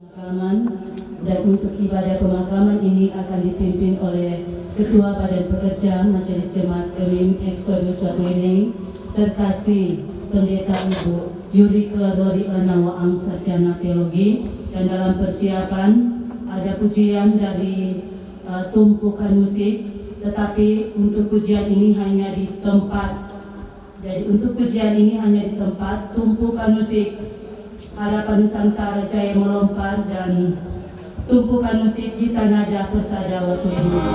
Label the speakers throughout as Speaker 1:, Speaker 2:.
Speaker 1: Pemakaman, dan untuk ibadah pemakaman ini akan dipimpin oleh Ketua Badan Pekerja Majelis Jemaat Kemim Exodus Wadulining terkasih Pendeta Ibu Yurike Rori Anawaang Sarjana Teologi, dan dalam persiapan ada pujian dari tumpukan musik, tetapi untuk pujian ini hanya di tempat. Jadi untuk pujian ini hanya di tempat tumpukan musik Harapan Nusantara Jaya Melompar dan tumpukan musik Gita Nada Pesada Wadulining.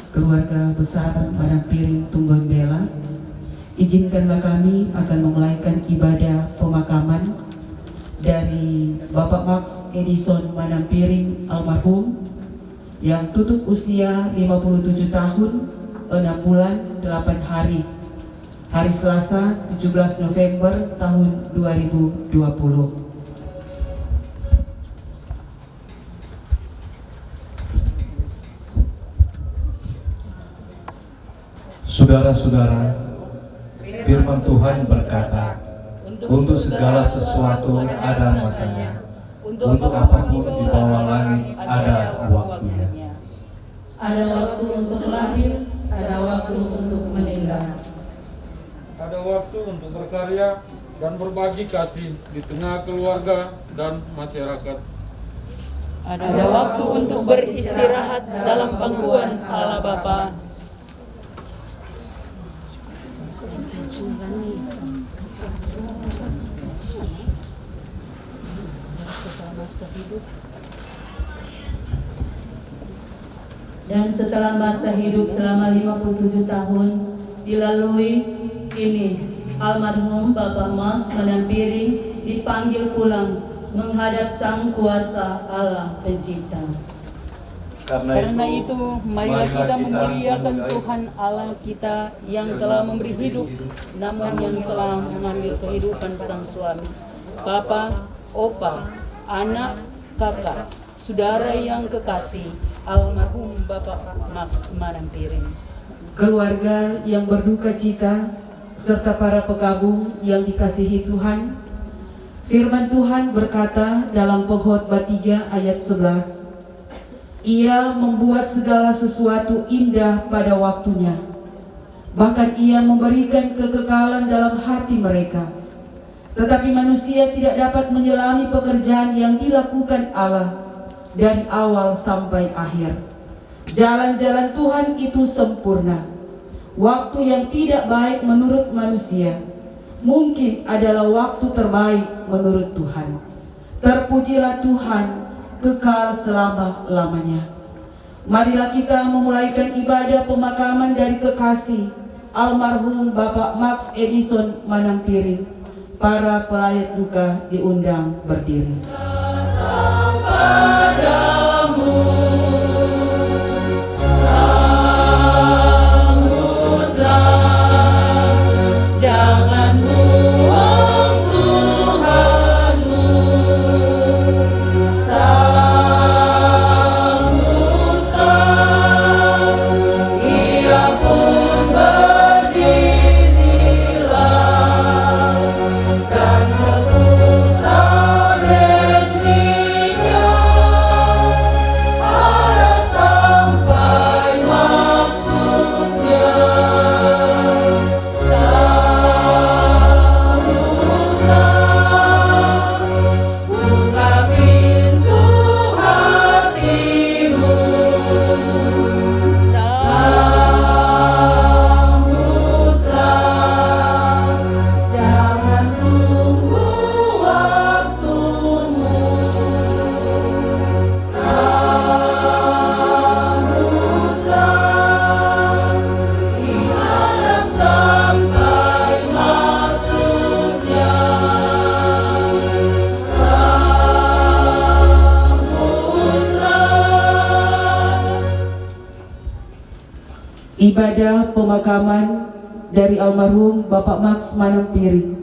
Speaker 2: Keluarga besar Manampiring Tunggon Bela, izinkanlah kami akan memulaikan ibadah pemakaman dari Bapak Max Edison Manampiring almarhum yang tutup usia 57 tahun 6 bulan 8 hari, hari Selasa 17 November tahun 2020.
Speaker 3: Saudara-saudara, firman Tuhan berkata, untuk segala sesuatu ada masanya, untuk apapun di bawah langit ada waktunya.
Speaker 1: Ada waktu untuk lahir, ada waktu untuk meninggal.
Speaker 4: Ada waktu untuk berkarya dan berbagi kasih di tengah keluarga dan masyarakat.
Speaker 5: Ada waktu untuk beristirahat dalam pangkuan Allah Bapa.
Speaker 1: Dan setelah masa hidup selama 57 tahun dilalui, kini almarhum Bapak Max Manampiring dipanggil pulang menghadap Sang Kuasa Allah Pencipta.
Speaker 5: Karena itu, marilah kita memuliakan Tuhan Allah kita yang telah memberi hidup, namun yang telah mengambil kehidupan sang suami, Papa, Opa, anak, kakak, saudara yang kekasih, almarhum Bapak Max Manampiring.
Speaker 2: Keluarga yang berduka cita serta para pegabung yang dikasihi Tuhan, firman Tuhan berkata dalam Pengkhotbah 3 ayat 11, Ia membuat segala sesuatu indah pada waktunya, bahkan Ia memberikan kekekalan dalam hati mereka. Tetapi manusia tidak dapat menyelami pekerjaan yang dilakukan Allah dari awal sampai akhir. Jalan-jalan Tuhan itu sempurna. Waktu yang tidak baik menurut manusia mungkin adalah waktu terbaik menurut Tuhan. Terpujilah Tuhan kekal selama-lamanya. Marilah kita memulaikan ibadah pemakaman dari kekasih almarhum Bapak Max Edison Manampiring. Para pelayat duka diundang berdiri. Ibadah pemakaman dari almarhum Bapak Max Manampiring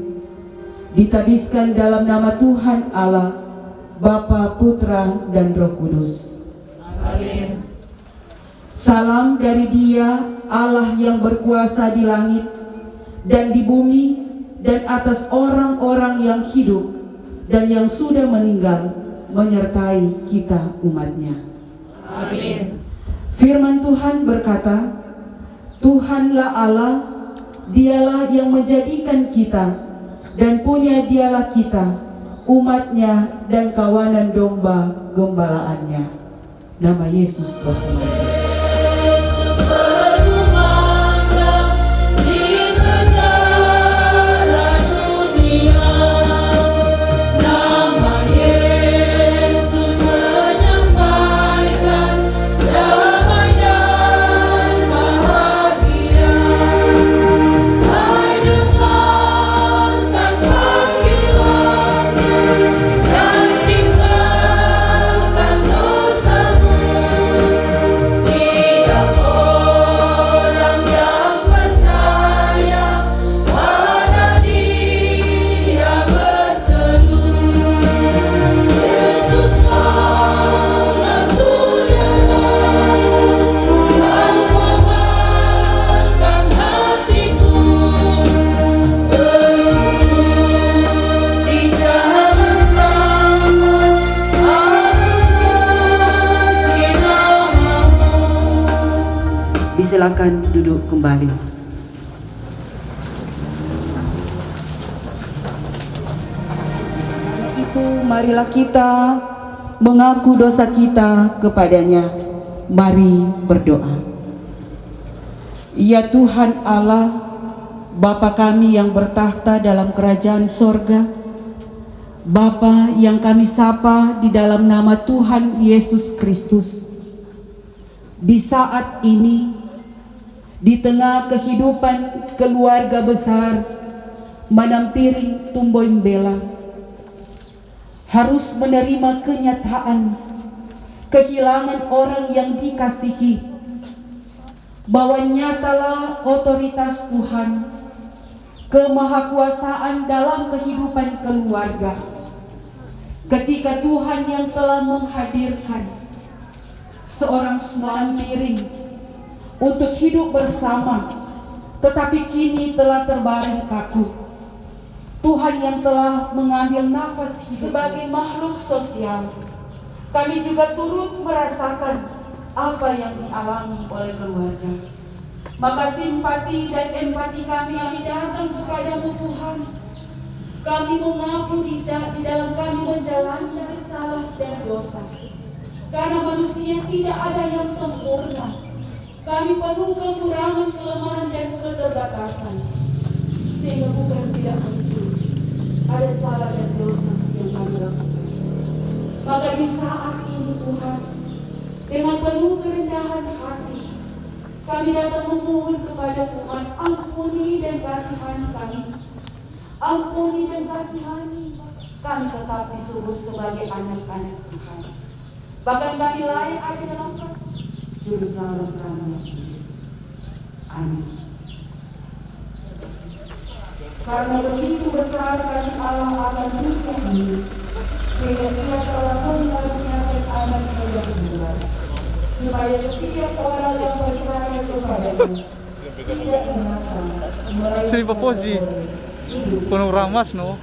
Speaker 2: ditabiskan dalam nama Tuhan Allah, Bapa, Putra, dan Roh Kudus. Amin. Salam dari Dia, Allah yang berkuasa di langit dan di bumi dan atas orang-orang yang hidup dan yang sudah meninggal, menyertai kita umat-Nya. Amin. Firman Tuhan berkata, Tuhanlah Allah, Dialah yang menjadikan kita, dan punya Dialah kita, umat-Nya dan kawanan domba gembalaannya. Nama Yesus berkata. Silakan duduk kembali. Itu marilah kita mengaku dosa kita kepadanya. Mari berdoa. Ya Tuhan Allah, Bapa kami yang bertahta dalam kerajaan sorga, Bapa yang kami sapa di dalam nama Tuhan Yesus Kristus, di saat ini, di tengah kehidupan keluarga besar Manampiring Tumboin Bela, harus menerima kenyataan kehilangan orang yang dikasihi, bahwa nyatalah otoritas Tuhan, kemahakuasaan dalam kehidupan keluarga, ketika Tuhan yang telah menghadirkan seorang Manampiring untuk hidup bersama tetapi kini telah terbaring kaku. Tuhan yang telah mengambil nafas sebagai makhluk sosial, kami juga turut merasakan apa yang dialami oleh keluarga. Maka simpati dan empati kami yang datang kepadamu Tuhan. Kami mengaku di dalam kami menjalani salah dan dosa. Karena manusia tidak ada yang sempurna. Kami penuh kekurangan, kelemahan, dan keterbatasan. Sehingga bukan tidak mungkin ada salah dan dosa yang kami lakukan. Maka di saat ini Tuhan, dengan penuh kerendahan hati, kami datang memohon kepada Tuhan, ampuni dan kasihani kami. Ampuni dan kasihani kami tetap disebut sebagai anak-anak Tuhan. Bahkan kami layak ada dalam Juru Selamat kami. Amin. Karena begitu besar kasih Allah akan dunia ini, sehingga Ia telah mengaruniakan anak yang kedua, supaya setiap orang yang percaya kepada-Nya tidak binasa, melainkan
Speaker 6: Sini Papoji, penuh ramas no.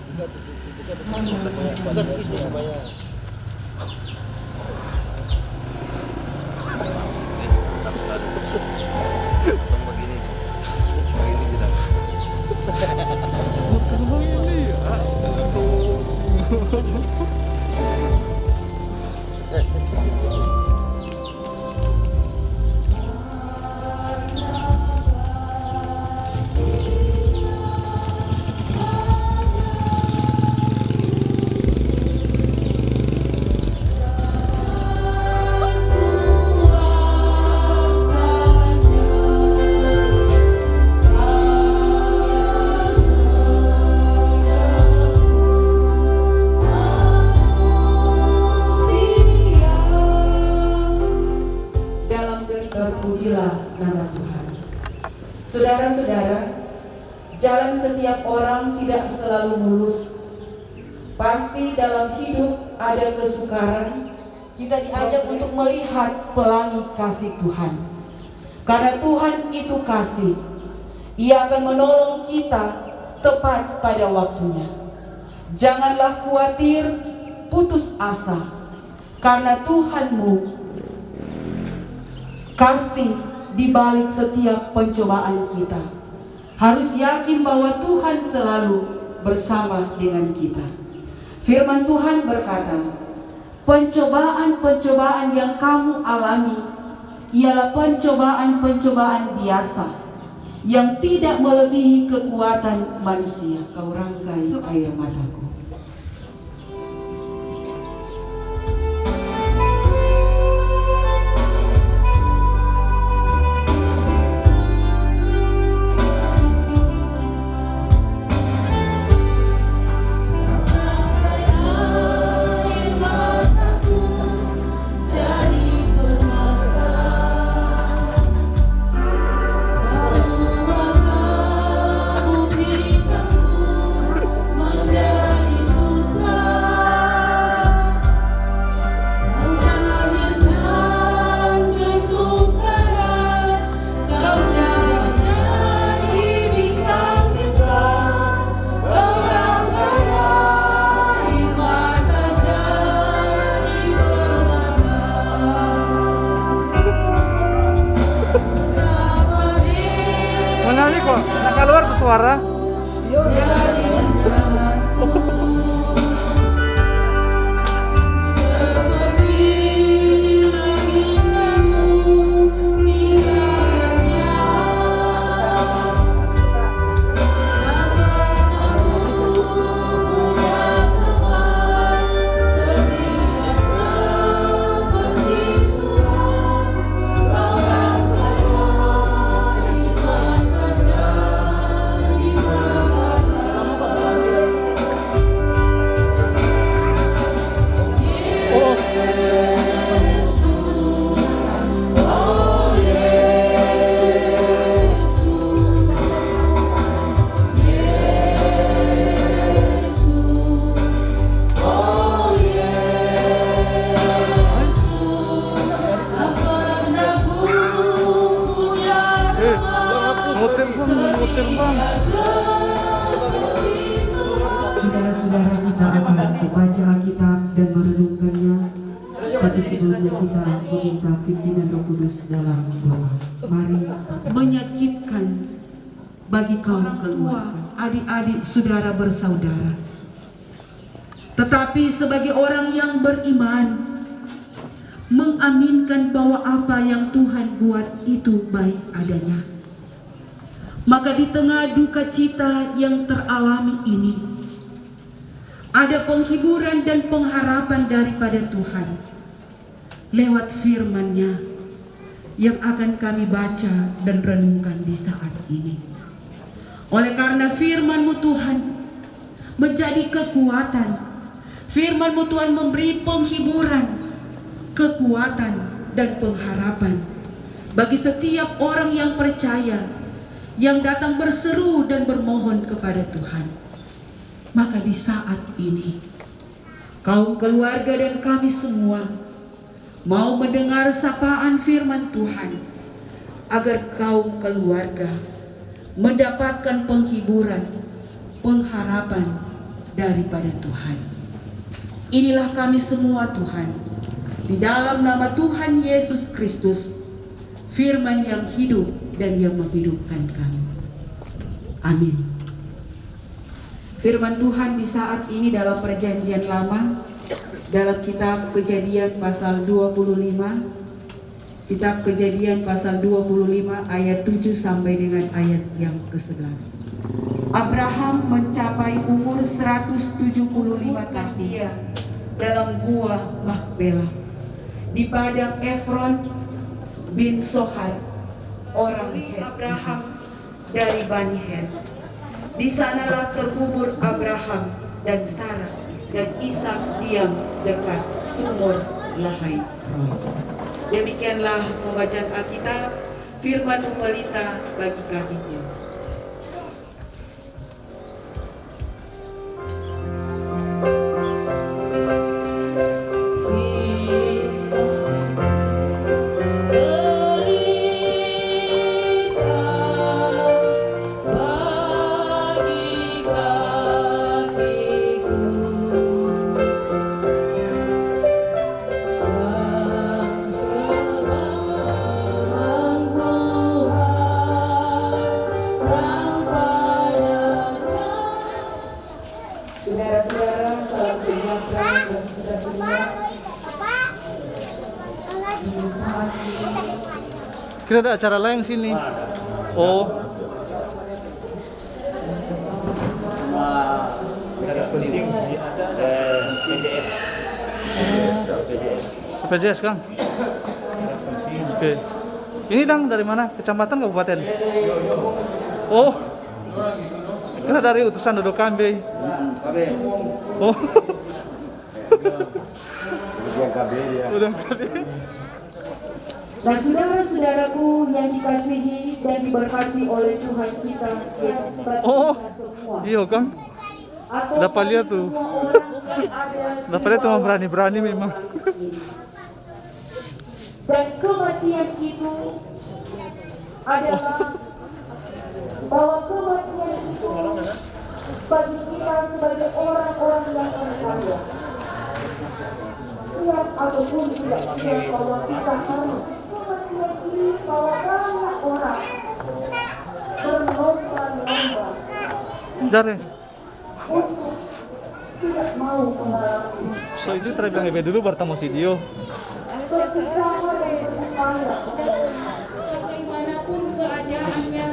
Speaker 2: Terpujilah nama Tuhan. Saudara-saudara, jalan setiap orang tidak selalu mulus. Pasti dalam hidup ada kesukaran. Kita diajak untuk melihat pelangi kasih Tuhan. Karena Tuhan itu kasih. Ia akan menolong kita tepat pada waktunya. Janganlah khawatir, putus asa. Karena Tuhanmu kasih di balik setiap pencobaan kita. Harus yakin bahwa Tuhan selalu bersama dengan kita. Firman Tuhan berkata, pencobaan-pencobaan yang kamu alami ialah pencobaan-pencobaan biasa yang tidak melebihi kekuatan manusia. Kau rangkai air mataku. Mana nih kok? Nah, keluar tuh suara.
Speaker 6: Muter bang.
Speaker 2: Saudara-saudara, kita akan membaca Alkitab dan merenungkannya. Tapi sebelumnya kita meminta pimpinan Roh Kudus dalam doa. Mari. Menyakitkan bagi kaum keluarga, adik-adik, saudara bersaudara. Tetapi sebagai orang yang beriman, mengaminkan bahwa apa yang Tuhan buat itu baik adanya. Maka di tengah duka cita yang teralami ini, ada penghiburan dan pengharapan daripada Tuhan lewat firman-Nya yang akan kami baca dan renungkan di saat ini. Oleh karena firman-Mu Tuhan menjadi kekuatan, firman-Mu Tuhan memberi penghiburan, kekuatan dan pengharapan bagi setiap orang yang percaya, yang datang berseru dan bermohon kepada Tuhan. Maka di saat ini, kaum keluarga dan kami semua mau mendengar sapaan firman Tuhan, agar kaum keluarga mendapatkan penghiburan, pengharapan daripada Tuhan. Inilah kami semua Tuhan, di dalam nama Tuhan Yesus Kristus, firman yang hidup dan yang menghidupkan kami. Amin. Firman Tuhan di saat ini dalam Perjanjian Lama, dalam kitab Kejadian pasal 25, kitab Kejadian pasal 25 ayat 7 sampai dengan ayat yang ke-11. Abraham mencapai umur 175 tahun dalam gua Makbela di padang Efron bin Sohar, orang Het. Abraham dari Bani Het. Di sanalah terkubur Abraham dan Sarah, dan Ishak diam dekat sumur Lahai Roy. Demikianlah pembacaan Alkitab, firman Pelita bagi kami.
Speaker 6: Kita ada acara lain sini. Oh. PJS Kang. Oke. Ini Dang dari mana? Kecamatan kabupaten? Oh. Kita dari utusan Dodo Kambe. Oh. Udah KB.
Speaker 2: Dan saudara-saudaraku yang dikasihi dan diberkati oleh Tuhan kita Yesus Kristus, semua.
Speaker 6: Iya Kang. Dapat lihat tuh. Dapat lihat cuma berani-berani memang.
Speaker 2: Dan kematian itu adalah bahwa kematian itu bagi kita sebagai orang-orang yang percaya, siap ataupun tidak siap, bahwa kita harus kematian ini, bahwa banyak orang berlomba-lomba
Speaker 6: Dari.
Speaker 2: untuk tidak mau mengalami
Speaker 6: So itu terbilang lebih dulu bertemu video.
Speaker 2: perpisahan dari berupaya bagaimanapun keadaannya,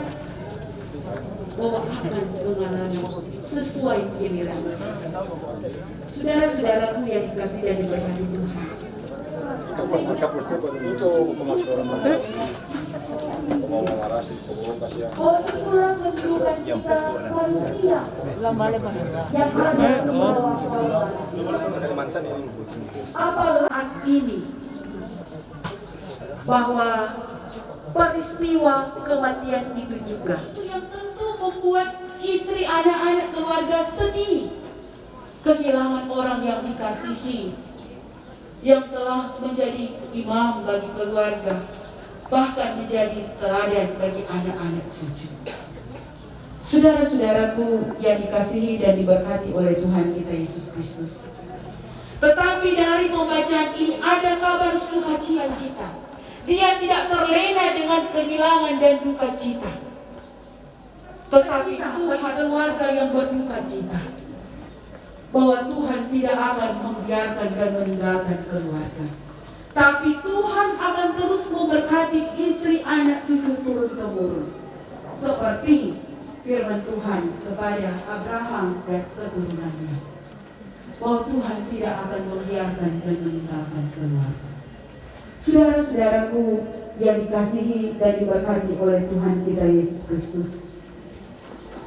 Speaker 2: bahwa akan mengalami sesuai giliran. Saudara-saudaraku yang dikasihi dan diberkati Tuhan, bahwa itulah kehidupan kita manusia yang ada di bawah Allah. Apalagi ini, bahwa peristiwa kematian itu juga itu yang tentu membuat istri, anak-anak, keluarga sedih, kehilangan orang yang dikasihi, yang telah menjadi imam bagi keluarga, bahkan menjadi teladan bagi anak-anak cucu. Saudara-saudaraku yang dikasihi dan diberkati oleh Tuhan kita Yesus Kristus. Tetapi dari pembacaan ini ada kabar sukacita. Dia tidak terlena dengan kehilangan dan duka cita. Tetapi Tuhan keluarga yang berduka cita, bahwa Tuhan tidak akan membiarkan dan meninggalkan keluarga. Tapi Tuhan akan terus memberkati istri, anak, cucu, turun-temurun. Seperti firman Tuhan kepada Abraham dan keturunannya, bahwa Tuhan tidak akan membiarkan dan meninggalkan keluarga. Saudara-saudaraku yang dikasihi dan diberkati oleh Tuhan kita Yesus Kristus,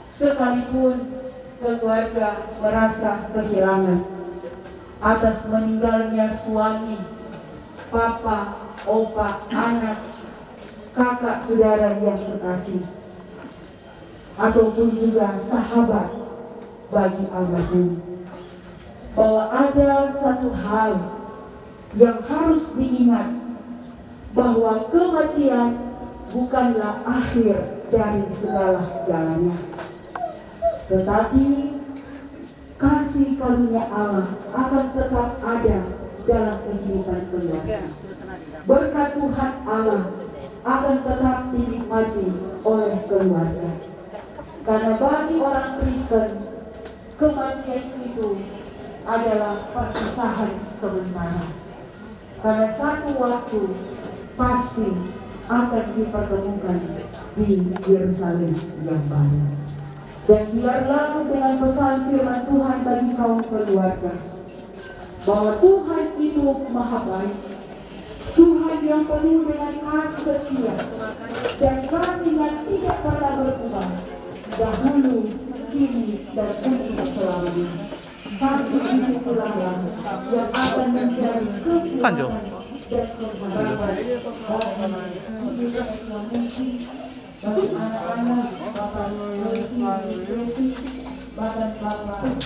Speaker 2: sekalipun keluarga merasa kehilangan atas meninggalnya suami, papa, opa, anak, kakak, saudara yang terkasih, ataupun juga sahabat bagi almarhum, bahwa ada satu hal yang harus diingat, bahwa kematian bukanlah akhir dari segala jalannya, tetapi kasih karunia Allah akan tetap ada dalam kehidupan keluarga. Berkat Tuhan Allah akan tetap dinikmati oleh keluarga. Karena bagi orang Kristen, kematian itu adalah perpisahan sementara. Karena satu waktu pasti akan dipertemukan di Yerusalem yang baru. Dan biarlah dengan pesan firman Tuhan bagi kaum keluarga, bahwa Tuhan itu maha baik, Tuhan yang penuh dengan kasih setia dan kasih yang tidak pernah berubah, dahulu, kini, dan untuk selamanya. Kasih itu pula yang akan menjadi kekuatan dan keharapan bagi anak-anak Bapak bahkan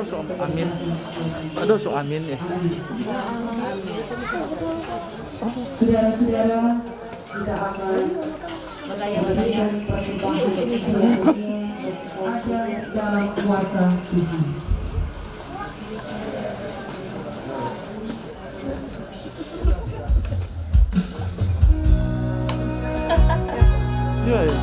Speaker 2: Bapak
Speaker 6: Amin. Aduh, so amin ya.
Speaker 2: Saudara-saudara, kita akan memberikan persembahan ada dalam kuasa Tuhan.
Speaker 6: Iya, ya.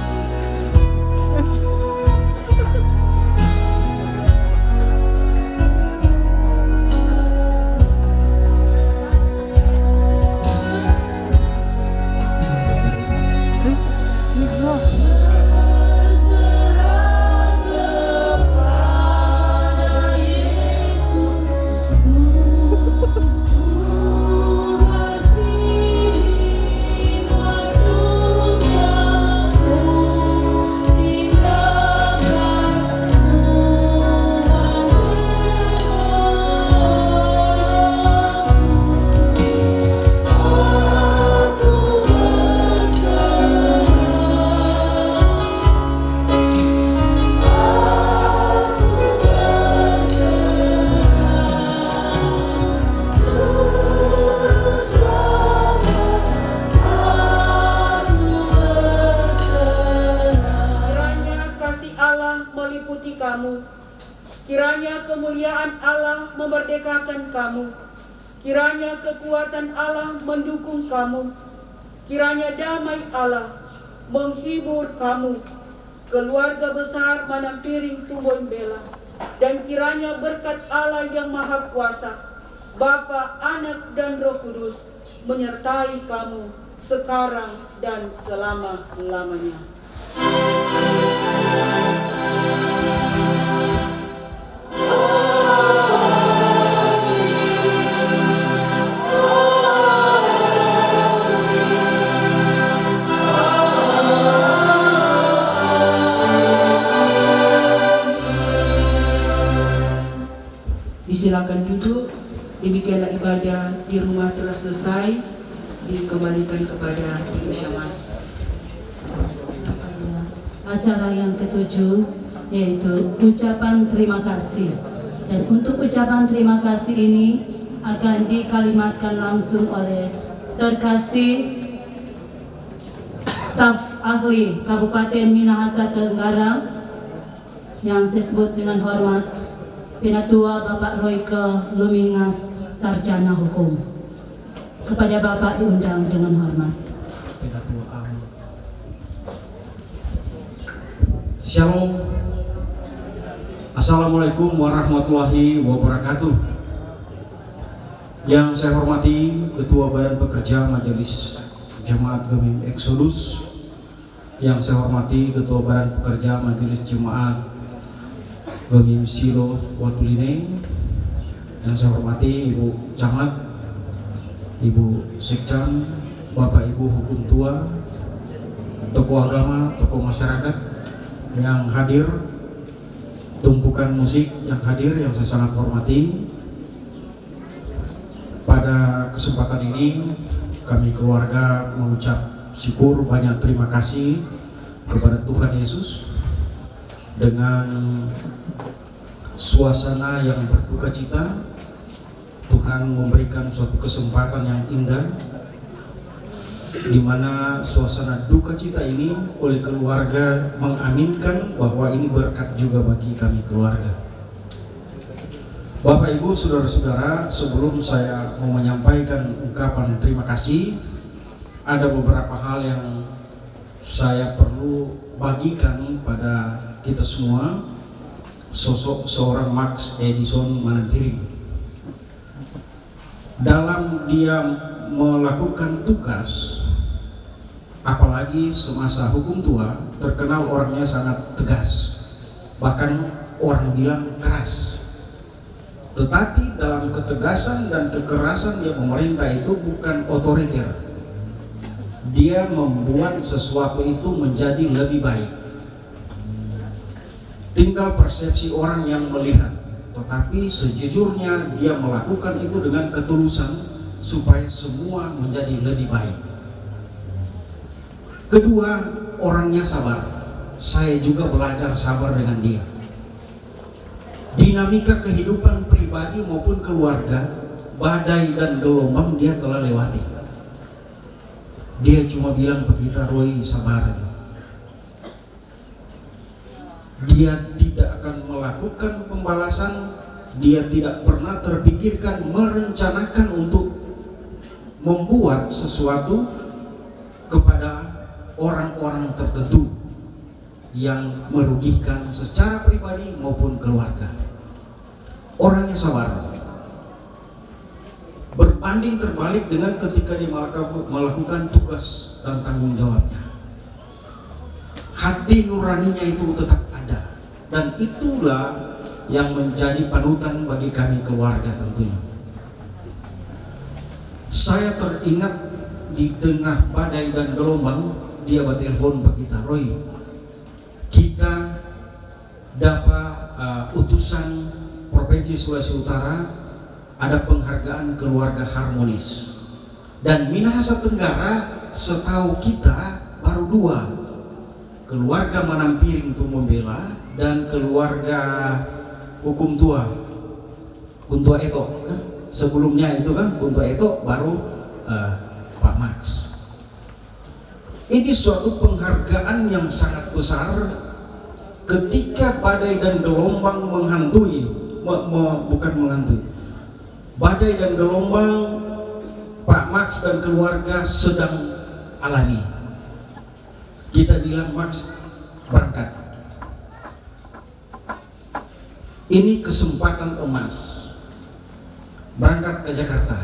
Speaker 2: Kiranya kemuliaan Allah memerdekakan kamu. Kiranya kekuatan Allah mendukung kamu. Kiranya damai Allah menghibur kamu. Keluarga besar Manampiring Tubon Bela. Dan kiranya berkat Allah yang Maha Kuasa, Bapa, Anak, dan Roh Kudus menyertai kamu sekarang dan selama-lamanya. Silakan duduk. Demikianlah ibadah di rumah telah selesai, dikembalikan kepada Ibu Syamas.
Speaker 1: Acara yang ketujuh yaitu ucapan terima kasih Dan untuk ucapan terima kasih ini akan dikalimatkan langsung oleh terkasih staf ahli Kabupaten Minahasa Tenggara yang saya sebut dengan hormat Penatua Bapak Royke Lumingas, Sarjana Hukum. Kepada Bapak diundang dengan hormat.
Speaker 7: Shalom. Assalamualaikum warahmatullahi wabarakatuh. Yang saya hormati Ketua Badan Pekerja Majelis Jemaat Gemim Exodus, yang saya hormati Ketua Badan Pekerja Majelis Jemaat Gemim Silo Watuline, yang saya hormati Ibu Camat, Ibu Sekcam, Bapak Ibu Hukum Tua, tokoh agama, tokoh masyarakat yang hadir, tumpukan musik yang hadir yang saya sangat hormati. Pada kesempatan ini kami keluarga mengucap syukur banyak terima kasih kepada Tuhan Yesus dengan suasana yang berduka cita. Tuhan memberikan suatu kesempatan yang indah di mana suasana duka cita ini oleh keluarga mengaminkan bahwa ini berkat juga bagi kami keluarga. Bapak Ibu, saudara-saudara, sebelum saya mau menyampaikan ungkapan terima kasih, ada beberapa hal yang saya perlu bagikan pada kita semua. Sosok seorang Max Edison Manampiring, dalam dia melakukan tugas, apalagi semasa hukum tua, terkenal orangnya sangat tegas, bahkan orang bilang keras. Tetapi dalam ketegasan dan kekerasan dia memerintah itu bukan otoriter. Dia membuat sesuatu itu menjadi lebih baik. Tinggal persepsi orang yang melihat, tetapi sejujurnya dia melakukan itu dengan ketulusan supaya semua menjadi lebih baik. Kedua, orangnya sabar. Saya juga belajar sabar dengan dia. Dinamika kehidupan pribadi maupun keluarga, badai dan gelombang dia telah lewati. Dia cuma bilang ke kita, Roy, sabar. Dia tidak akan melakukan pembalasan. Dia tidak pernah terpikirkan merencanakan untuk membuat sesuatu kepada orang-orang tertentu yang merugikan secara pribadi maupun keluarga. Orangnya sabar. Berbanding terbalik dengan ketika dia melakukan tugas dan tanggung jawabnya. Hati nuraninya itu tetap ada, dan itulah yang menjadi panutan bagi kami keluarga tentunya. Saya teringat di tengah badai dan gelombang, dia bertelepon ke kita, Roy, kita dapat utusan Provinsi Sulawesi Utara, ada penghargaan keluarga harmonis, dan Minahasa Tenggara setahu kita baru 2, keluarga Manampiring Tumobela dan keluarga Hukum Tua Kuntua Eto kan? Sebelumnya itu kan Kuntua Eto baru Pak Max. Ini suatu penghargaan yang sangat besar ketika badai dan gelombang menghantui, bukan menghantui, badai dan gelombang Pak Max dan keluarga sedang alami. Kita bilang, Max, berangkat. Ini kesempatan emas, berangkat ke Jakarta.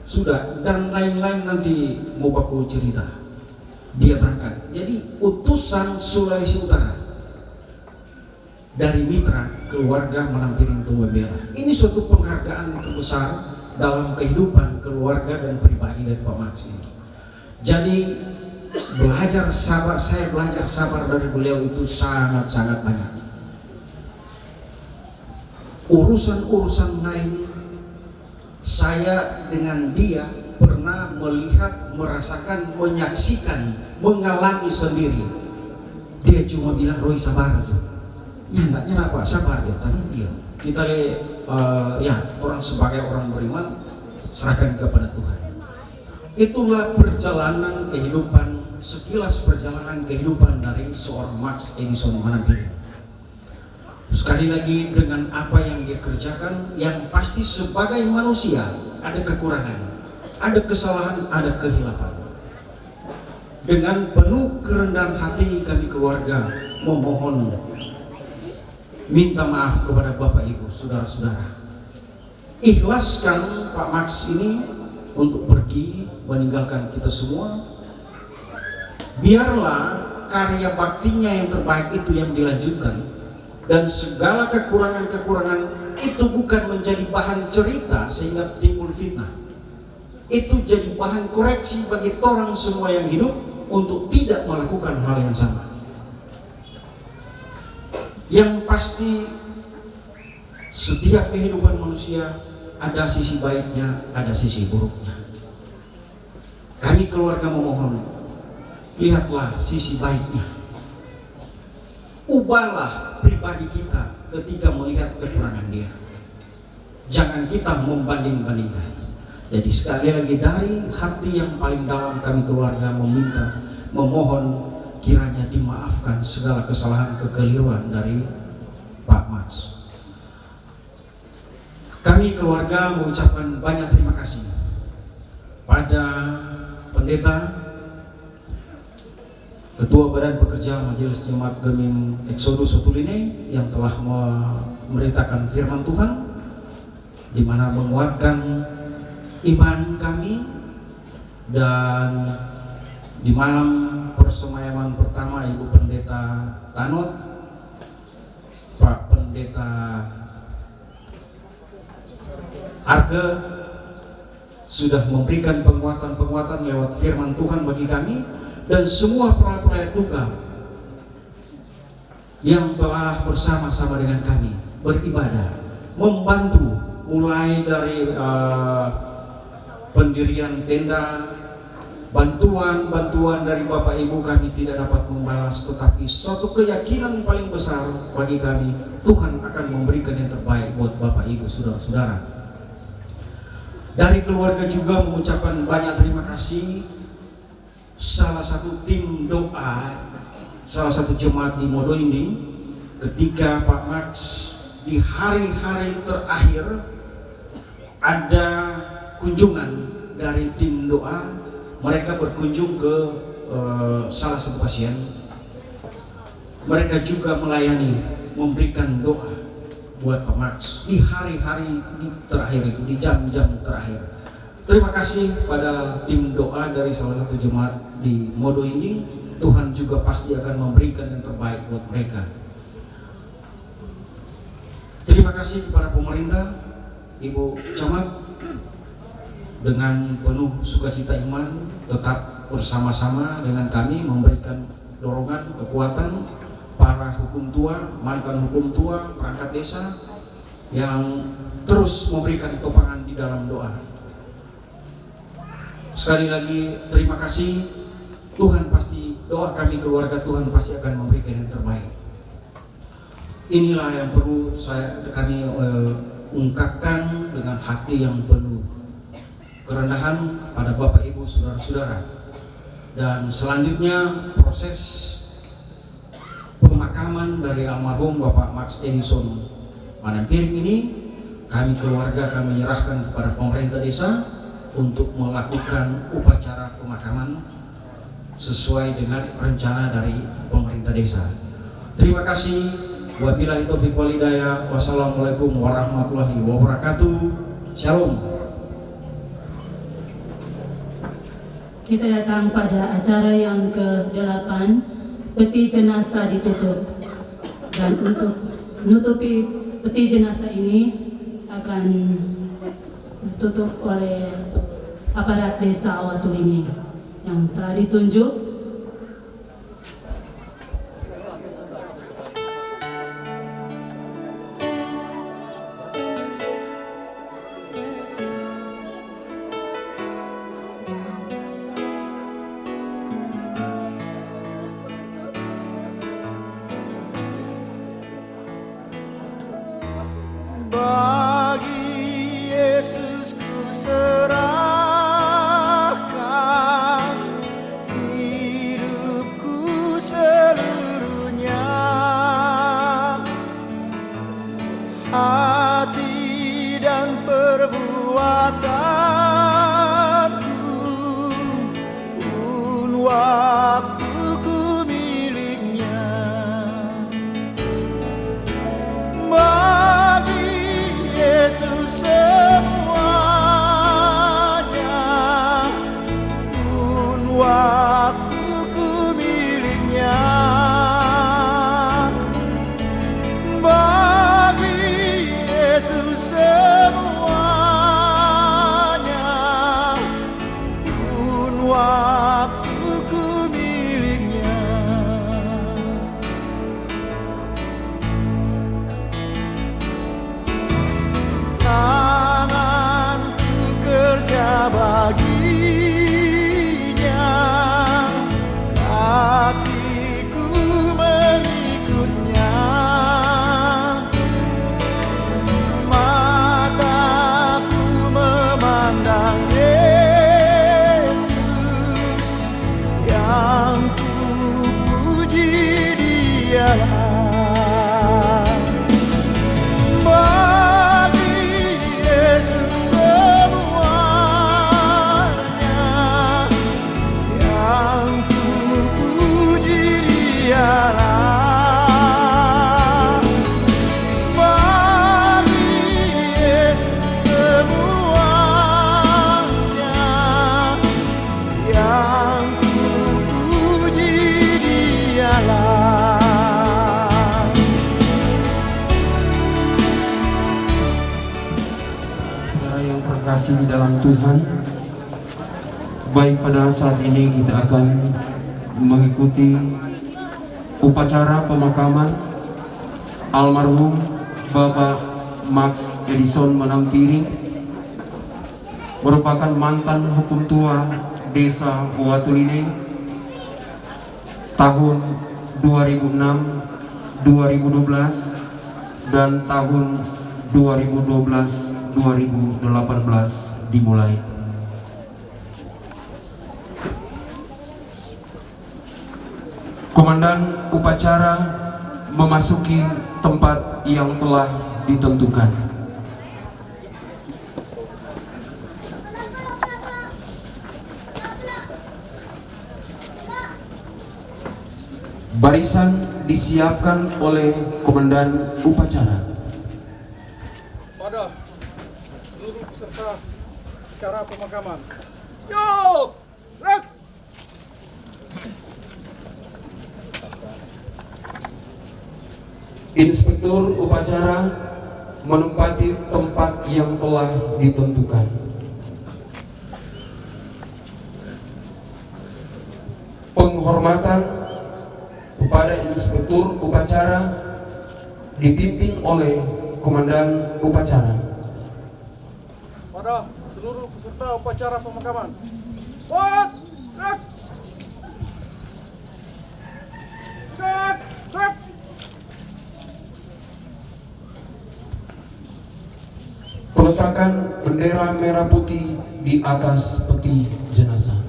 Speaker 7: Sudah, dan lain-lain nanti mau baku cerita. Dia berangkat. Jadi utusan Sulawesi Utara dari mitra keluarga Manampiring Tumobela. Ini suatu penghargaan terbesar dalam kehidupan keluarga dan pribadi dari Pak Max ini. Jadi belajar sabar, saya belajar sabar dari beliau itu sangat-sangat banyak. Urusan-urusan lain saya dengan dia pernah melihat, merasakan, menyaksikan, mengalami sendiri. Dia cuma bilang, Roy, sabar aja. Nyandaknya apa? Sabar ya, tapi dia. Kita lihat orang sebagai orang beriman serahkan kepada Tuhan. Itulah perjalanan kehidupan, sekilas perjalanan kehidupan dari seorang Max Edison Manampiring. Sekali lagi, dengan apa yang dia kerjakan, yang pasti sebagai manusia ada kekurangan, ada kesalahan, ada kehilafan. Dengan penuh kerendahan hati kami keluarga memohon minta maaf kepada Bapak Ibu, saudara-saudara. Ikhlaskan Pak Max ini untuk pergi meninggalkan kita semua. Biarlah karya baktinya yang terbaik itu yang dilanjutkan, dan segala kekurangan-kekurangan itu bukan menjadi bahan cerita sehingga timbul fitnah. Itu jadi bahan koreksi bagi orang semua yang hidup untuk tidak melakukan hal yang sama. Yang pasti setiap kehidupan manusia ada sisi baiknya, ada sisi buruknya. Kami keluarga memohon, lihatlah sisi baiknya. Ubahlah pribadi kita ketika melihat kekurangan dia. Jangan kita membanding-bandingkan. Jadi sekali lagi dari hati yang paling dalam kami keluarga meminta, memohon kiranya dimaafkan segala kesalahan kekeliruan dari Pak Max. Kami keluarga mengucapkan banyak terima kasih pada pendeta, Ketua Badan Pekerja Majelis Jemaat Gemim Exodus Sotuline yang telah memberitakan firman Tuhan, di mana menguatkan iman kami, dan di malam persemayaman pertama Ibu Pendeta Tanot, Pak Pendeta Arke sudah memberikan penguatan-penguatan lewat firman Tuhan bagi kami, dan semua pelayan duka yang telah bersama-sama dengan kami beribadah, membantu mulai dari pendirian tenda, bantuan dari Bapak Ibu kami tidak dapat membalas, tetapi suatu keyakinan paling besar bagi kami, Tuhan akan memberikan yang terbaik buat Bapak Ibu, saudara-saudara. Dari keluarga juga mengucapkan banyak terima kasih. Salah satu tim doa, salah satu jemaat di Modoinding, ketika Pak Max di hari-hari terakhir ada kunjungan dari tim doa, mereka berkunjung ke salah satu pasien. Mereka juga melayani, memberikan doa buat Pak Max di hari-hari terakhir itu, di jam-jam terakhir. Terima kasih pada tim doa dari salah satu jemaat di Modoinding. Tuhan juga pasti akan memberikan yang terbaik buat mereka. Terima kasih kepada pemerintah, Ibu Camat, dengan penuh sukacita iman tetap bersama-sama dengan kami memberikan dorongan, kekuatan, para hukum tua, mantan hukum tua, perangkat desa yang terus memberikan topangan di dalam doa. Sekali lagi terima kasih. Tuhan pasti, doa kami keluarga Tuhan pasti akan memberikan yang terbaik. Inilah yang perlu kami ungkapkan dengan hati yang penuh kerendahan pada Bapak Ibu saudara-saudara. Dan selanjutnya proses pemakaman dari almarhum Bapak Max Edison Manampiring ini kami keluarga akan menyerahkan kepada pemerintah desa untuk melakukan upacara pemakaman sesuai dengan rencana dari pemerintah desa. Terima kasih. Wabillahi taufiq wal hidayah. Wassalamualaikum warahmatullahi wabarakatuh. Shalom.
Speaker 1: Kita datang pada acara yang ke-8, peti jenazah ditutup. Dan untuk menutupi peti jenazah ini akan ditutup oleh aparat desa Awatulini yang telah ditunjuk.
Speaker 8: Bye. waktuku miliknya. Tanganku kerja baginya, kakiku mengikutnya, mataku memandang Yesus, yang ku puji Dialah. Bagi Yesus semuanya, yang ku puji Dialah. Bagi Yesus semuanya, yang ku puji Dialah.
Speaker 7: Saudara yang terkasih di dalam Tuhan, baik pada saat ini kita akan mengikuti upacara pemakaman almarhum Bapak Max Edison Manampiring, merupakan mantan hukum tua Desa Watuline tahun 2006, 2012 dan tahun 2012-2018 dimulai. Komandan upacara memasuki tempat yang telah ditentukan. Barisan disiapkan oleh komandan upacara.
Speaker 4: Pada seluruh peserta acara pemakaman. Yuk! Rek!
Speaker 7: Inspektur upacara menempati tempat yang telah ditentukan. Penghormatan kepada inspektur upacara dipimpin oleh komandan upacara.
Speaker 4: Pada seluruh peserta upacara pemakaman. Buat! Rek! Rek! Rek!
Speaker 7: Peletakan bendera merah putih di atas peti jenazah.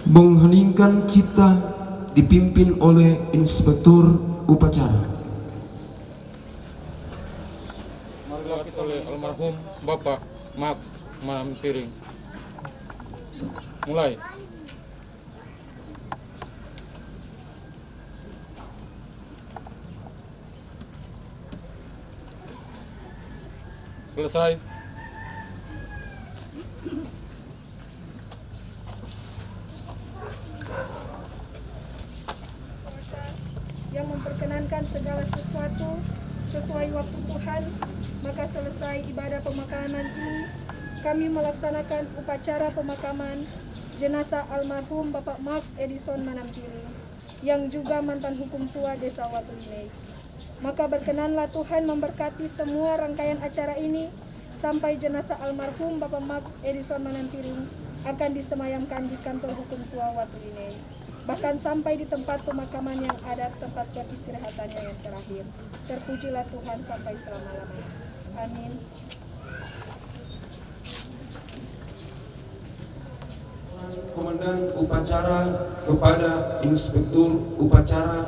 Speaker 7: Mengheningkan cipta dipimpin oleh inspektur upacara.
Speaker 4: Marilah kita oleh almarhum Bapak Max Manampiring. Mulai. Selesai.
Speaker 9: Yang memperkenankan segala sesuatu sesuai waktu Tuhan, maka selesai ibadah pemakaman ini, kami melaksanakan upacara pemakaman jenazah almarhum Bapak Max Edison Manampiring, yang juga mantan hukum tua Desa Watuline. Maka berkenanlah Tuhan memberkati semua rangkaian acara ini sampai jenazah almarhum Bapak Max Edison Manampiring akan disemayamkan di kantor hukum tua Watuline. bahkan sampai di tempat pemakaman yang ada tempat peristirahatannya yang terakhir. Terpujilah Tuhan sampai selama-lamanya. Amin.
Speaker 10: Komandan upacara kepada Inspektur upacara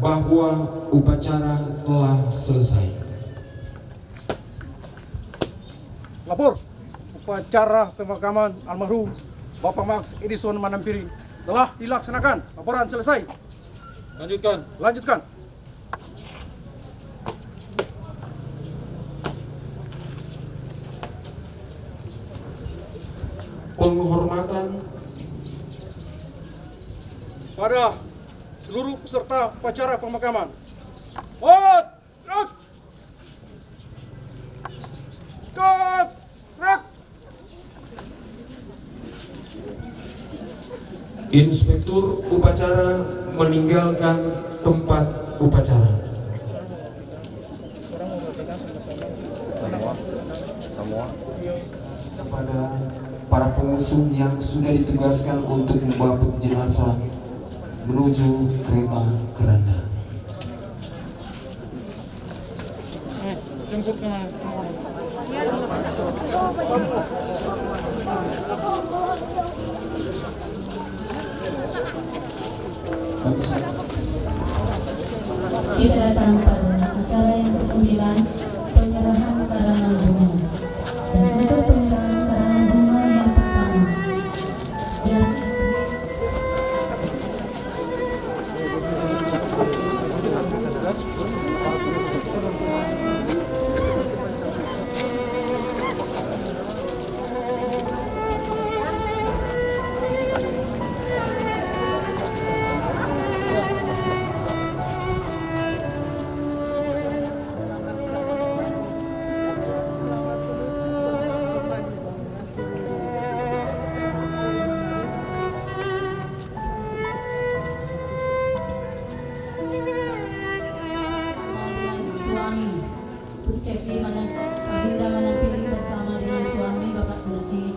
Speaker 10: bahwa upacara telah selesai.
Speaker 11: Lapor, upacara pemakaman almarhum Bapak Max Edison Manampiri telah dilaksanakan. Laporan selesai. Lanjutkan.
Speaker 10: Penghormatan
Speaker 11: Pada seluruh peserta upacara pemakaman.
Speaker 10: Inspektur upacara meninggalkan tempat upacara. Kepada para pengusung yang sudah ditugaskan untuk membawa jenazah menuju kereta keranda.
Speaker 4: Jemput kemana?
Speaker 1: Kita datang pada acara yang ke-9, penyerahan karangan bunga. Dan untuk penyerahan karangan bunga yang pertama, dan Puskevi Kahinda Manampiri bersama dengan suami Bapak Dosi,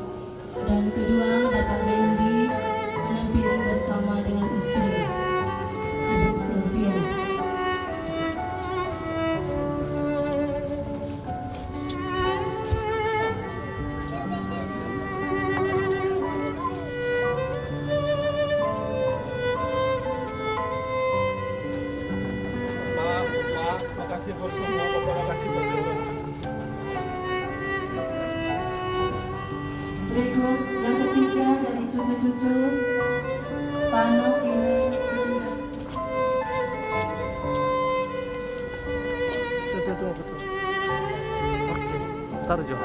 Speaker 1: dan kedua Bapak Lendi Manampiri bersama dengan istri Ibu Sylvia.
Speaker 11: Makasih bos semua, terima kasih.
Speaker 1: Berikut yang ketiga dari cucu-cucu Pano ini.
Speaker 6: Betul. Oke, taruh Jo.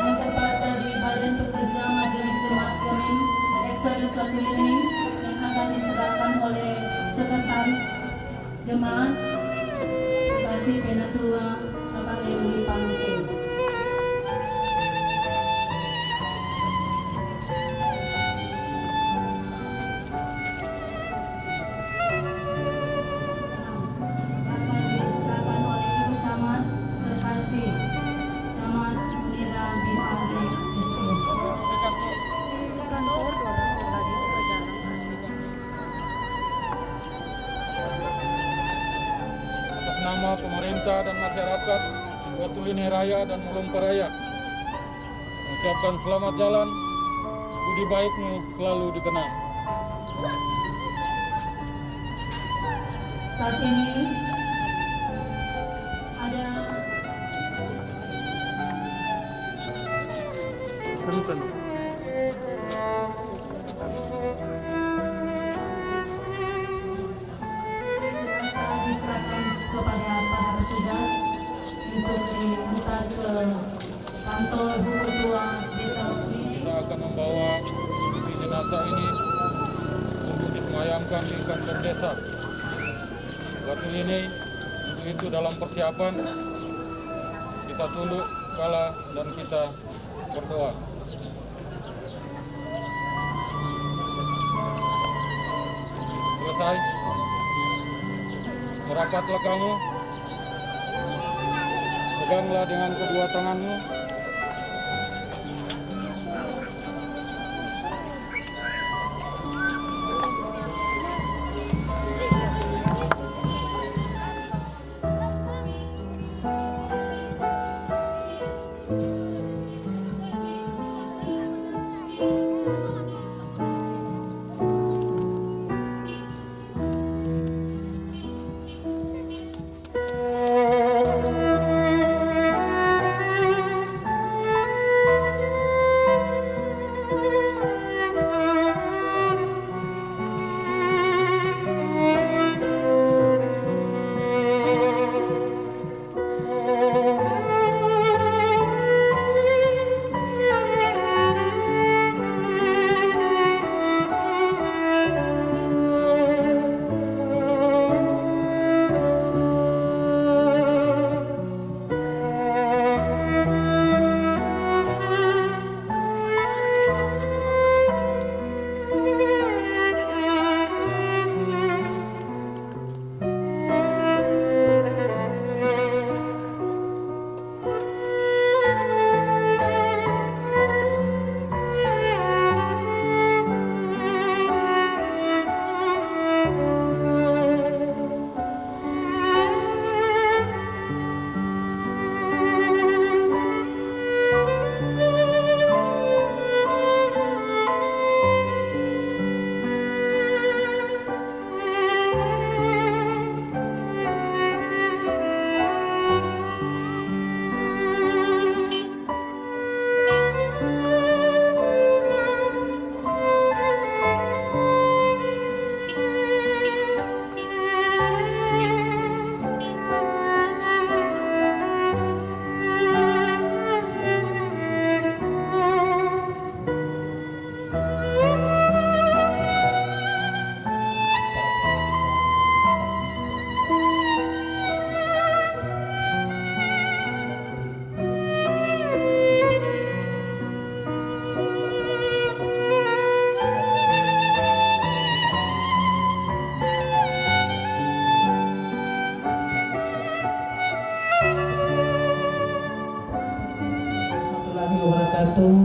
Speaker 1: Yang keempat dari Badan Pekerja Majelis Jemaat Gemim Exodus Watulining yang akan diserahkan oleh Sekretaris Jemaat Kasih Penatua Bapak Lendi Pangke. Akan diserahkan oleh Ibu Camat Terkasih Camat Munira Binti Yusuf.
Speaker 4: Atas nama pemerintah dan masyarakat Watulining Raya dan Mulumpa Raya, mengucapkan selamat jalan, budi baikmu selalu dikenang.
Speaker 1: Saat ini ada
Speaker 6: Penuh.
Speaker 1: diserahkan kepada para petugas untuk diantar ke kantor Bu Ketua Desa Watulining.
Speaker 4: Kita akan membawa peti jenazah ini untuk disemayamkan di kantor desa Watulining. Untuk itu dalam persiapan kita tunduk kepala dan kita berdoa. Selesai, merapatlah kamu ke Peganglah dengan kedua tanganmu.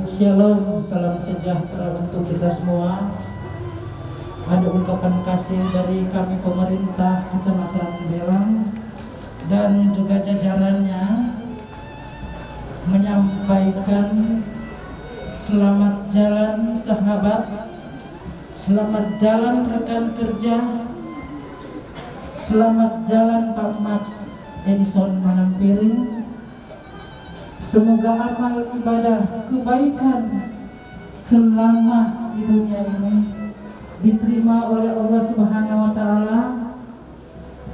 Speaker 12: Shalom, salam sejahtera untuk kita semua. Ada ungkapan kasih dari kami pemerintah Kecamatan Belang dan juga jajarannya menyampaikan selamat jalan sahabat, selamat jalan rekan kerja, selamat jalan Pak Max Edison Manampiring. Semoga amal ibadah kebaikan selama di dunia ini diterima oleh Allah Subhanahu wa Ta'ala.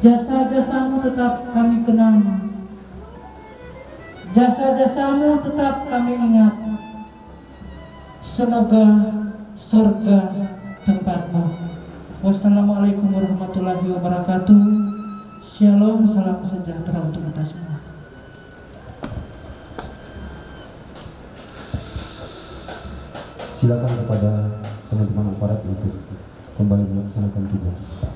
Speaker 12: Jasa-jasamu tetap kami kenang, jasa-jasamu tetap kami ingat. Semoga surga tempatmu. Wassalamualaikum warahmatullahi wabarakatuh. Shalom, salam sejahtera untuk kita semua.
Speaker 10: Silakan kepada teman-teman aparat untuk kembali melaksanakan tugas.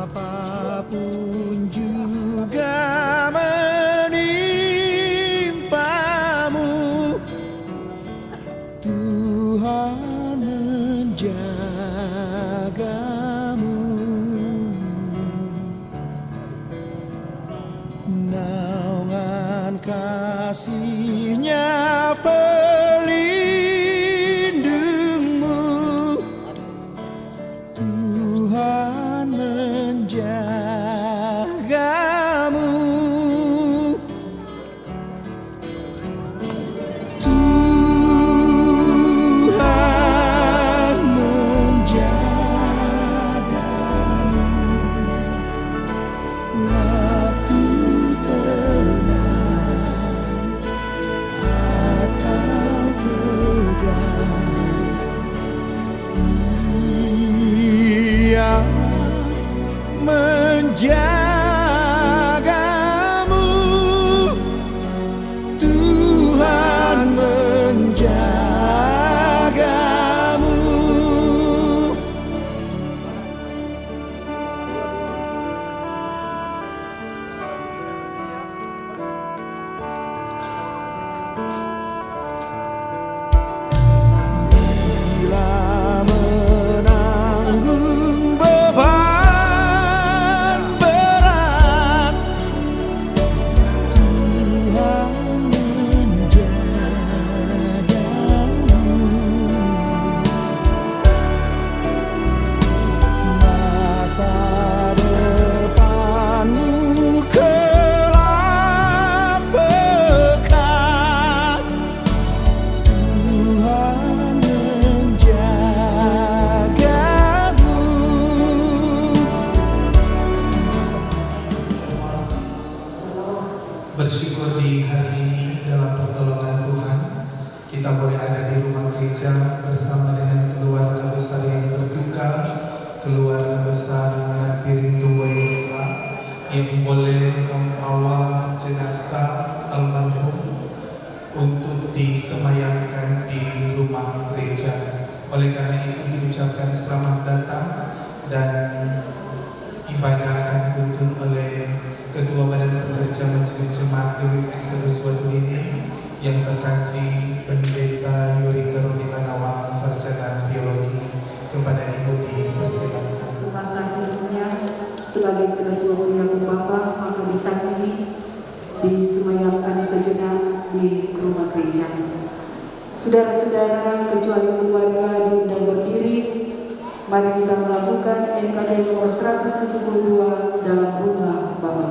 Speaker 8: Apapun juga menimpamu, Tuhan menjagamu. Naungan kasih-Nya pelindungmu, Tuhan menjagamu. Tuhan menjagamu. Bila menanggung beban berat, Tuhan menjagamu. Masa depanmu gelap pekat, Tuhan menjagamu.
Speaker 13: Bersyukur di hari ini dalam pertolongan Tuhan kita boleh ada di rumah gereja bersama dengan keluarga besar yang berduka, keluarga besar Anak Piring Tuwai yang boleh membawa jenazah almarhum untuk disemayamkan di rumah gereja. Oleh karena itu diucapkan selamat datang, dan ibadah akan dituntun oleh Ketua Badan Pekerja Majelis Jemaat GMIM Exodus Wadudini yang terkasih Pendeta Yuli Karolina Nawang, Sarjana Teologi. Kepada Ibu dipersilakan.
Speaker 2: Semasa hidupnya sebagai ketua yang Bapa, maka di saat ini disemayamkan sejenak di rumah gereja. Saudara-saudara, kecuali keluarga diundang berdiri, mari kita melakukan NKD nomor 172 dalam rumah Bapa.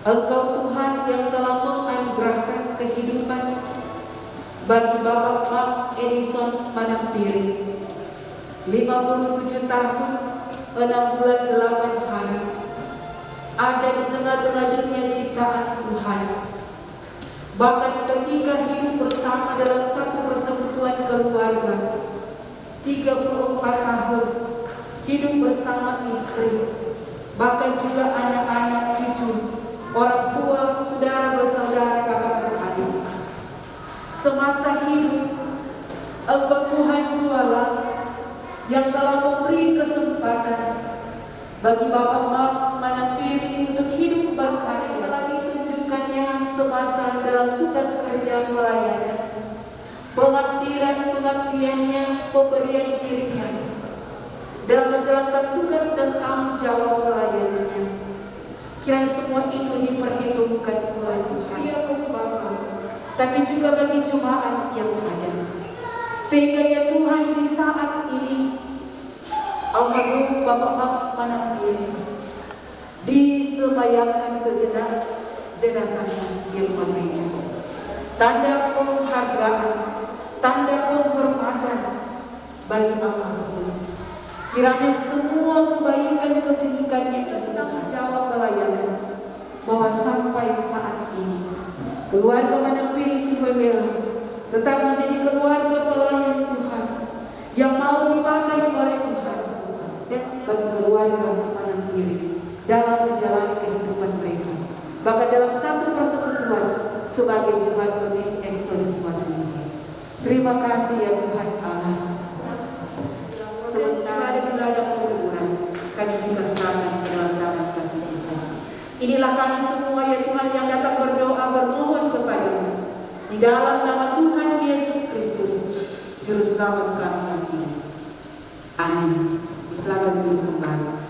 Speaker 2: Engkau Tuhan yang telah menganugerahkan kehidupan bagi Bapak Max Edison Manampiri, 57 tahun, 6 bulan 8 hari, ada di tengah-tengah dunia ciptaan Tuhan. Bahkan ketika hidup bersama dalam satu persekutuan keluarga, 34 tahun, hidup bersama istri, bahkan juga anak-anak, cucu, orang tua, saudara bersaudara, kakak beradik. Semasa hidup, Engkau Tuhan jualan yang telah memberi kesempatan bagi Bapak Max Manampiri untuk hidup berkarya. Telah ditunjukkannya semasa dalam tugas kerja pelayanan, pengabdiannya, pemberian dirinya dalam menjalankan tugas dan tanggung jawab pelayanannya. Kiranya semua itu diperhitungkan oleh Tuhan, ya Bapa, tapi juga bagi jemaat yang ada. Sehingga ya Tuhan, di saat ini almarhum Bapak Max Manampiri disemayamkan sejenak jenazahnya di rumah gereja. Tanda penghargaan, tanda penghormatan bagi almarhum. Kiranya semua kebaikan-kebaikannya itu tanggung jawab pelayanan, bahwa sampai saat ini keluarga Manampiri Kumbela tetap menjadi keluarga pelayan Tuhan yang mau dipakai oleh Tuhan dan bagi keluarga Manampiri dalam menjalani kehidupan mereka, bahkan dalam satu persekutuan sebagai jemaat GMIM Exodus Wadudini. Terima kasih ya Tuhan Allah. Sementara bila ada penguburan, kami juga sekarang Inilah kami semua ya Tuhan yang datang berdoa bermohon kepada-Mu di dalam nama Tuhan Yesus Kristus, Juru Selamat kami yang hidup. Amin. Diselamat kembali.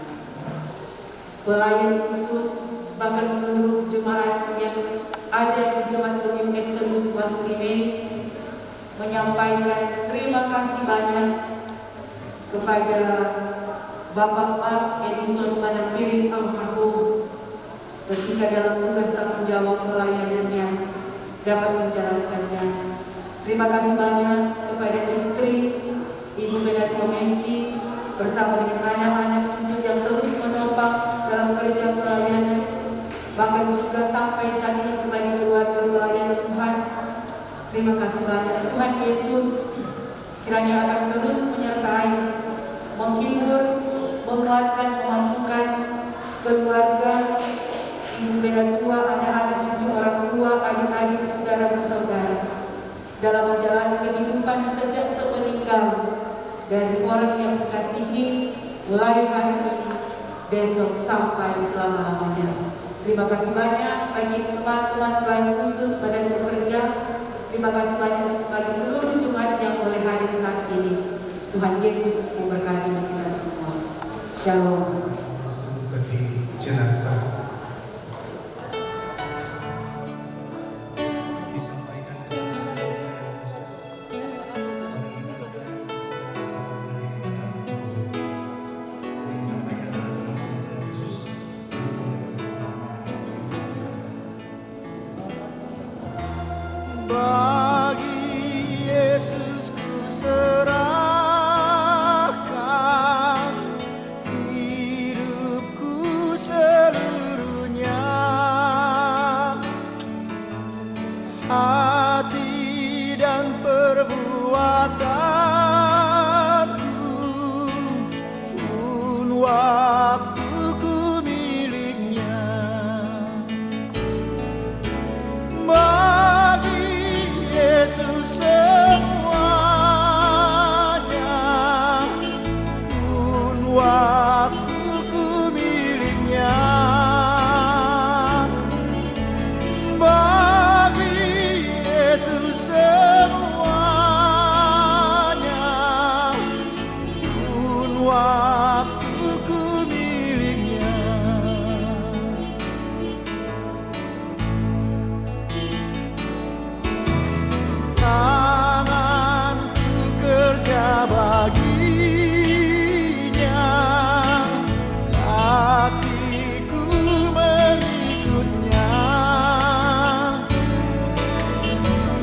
Speaker 2: Pelayan khusus bahkan seluruh jemaat yang ada di Jemaat Gemim Exodus Batu ini menyampaikan terima kasih banyak kepada Bapak Mars Edison Manampirin almarhum ketika dalam tugas tanggung jawab pelayanannya dapat menjalankannya. Terima kasih banyak kepada istri Ibu Bedatua Menci bersama dengan anak-anak cucu yang terus menopang dalam kerja pelayanan, bahkan juga sampai saat ini sebagai keluarga pelayan Tuhan. Terima kasih banyak. Tuhan Yesus kiranya akan terus menyertai, menghibur, menguatkan, memampukan keluarga, ibu Bedatua, anak-anak cucu orang tua, adik-adik, saudara bersaudara dalam menjalani kehidupan sejak sepeninggal dari orang yang dikasihi mulai hari ini, besok sampai selama-lamanya. Terima kasih banyak bagi teman-teman pelayan khusus badan pekerja. Terima kasih banyak bagi seluruh jemaat yang boleh hadir saat ini. Tuhan Yesus memberkati kita semua. Shalom.
Speaker 13: Peti jenazah.
Speaker 8: Bagi Yesus ku serahkan hidupku seluruhnya, hati dan perbuatanku pun waktuku miliknya. Yesus semuanya pun waktuku miliknya. Bagi Yesus semuanya pun waktuku miliknya. Tanganku kerja baginya, kakiku mengikutnya,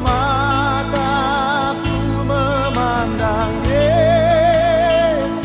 Speaker 8: mataku memandang Yesus,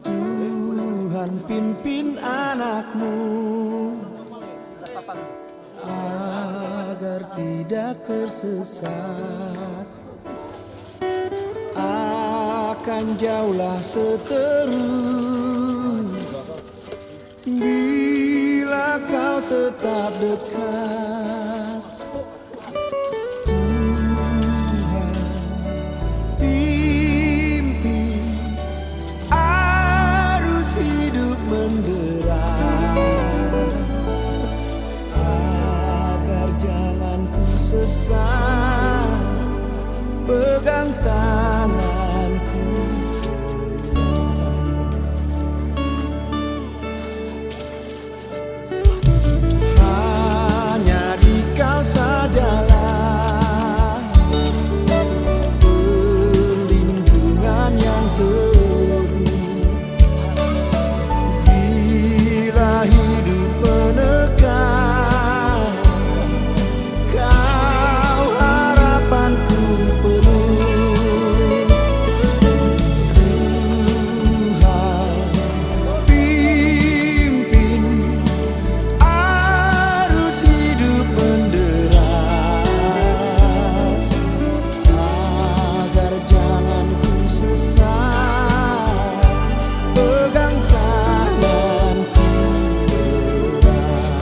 Speaker 8: Tuhan pimpin anakmu agar tidak tersesat, akan jauhlah seteru bila kau tetap dekat. Tuhan pimpin arus hidup menderat, agar jangan ku sesat, pegang tanganku. Hanya di kau sajalah perlindungan yang teguh bila hidup menekan. Kau harapanku penuh. Tuhan pimpin arus hidup menderas, agar jangan ku sesat, pegang tanganku erat.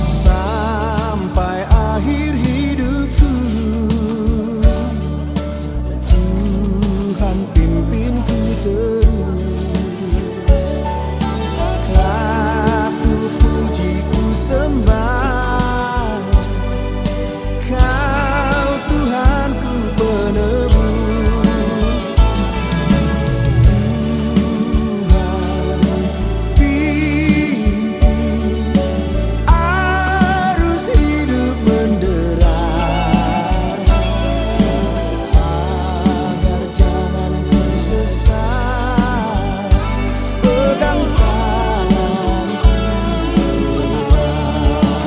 Speaker 8: Sampai akhir hidupku, Tuhan pimpinku terus. Ku puji, ku sembah, Kau Tuhanku penebus. Tuhan pimpin arus hidup menderas, agar jangan ku sesat, pegang tanganku erat.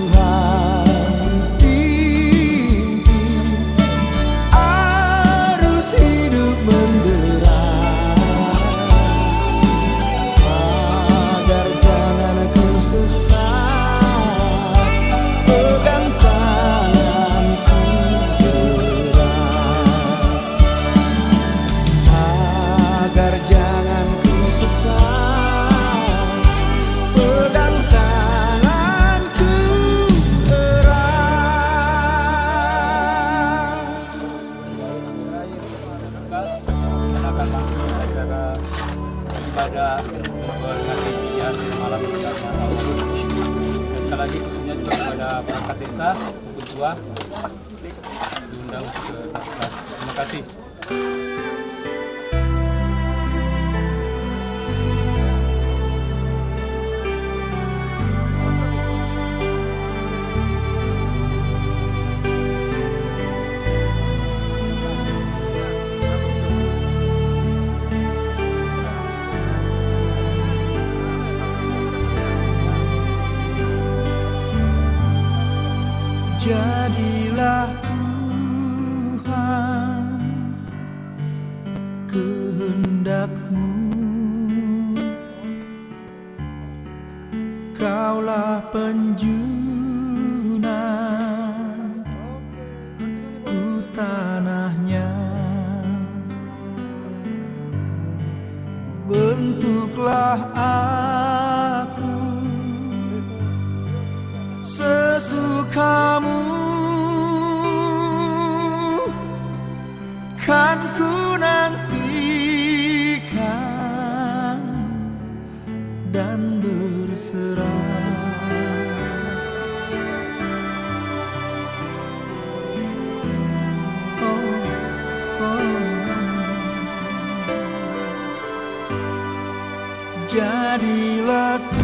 Speaker 8: Tuhan pimpin arus hidup menderas, agar jangan ku sesat, pegang tanganku erat, agar jangan ku sesat, pegang tanganku erat.
Speaker 14: Dan akan langsung acara ibadah berganti tiga malam besarnya Allah. Sekali lagi khususnya juga kepada perangkat desa maupun tua diundang untuk ke Tasbah. Terima kasih.
Speaker 8: Jadilah Tuhan kehendak-Mu, Kaulah penjunan ku tanahnya. Bentuklah aku sesuka-Mu, kan ku nantikan dan berserah. jadilah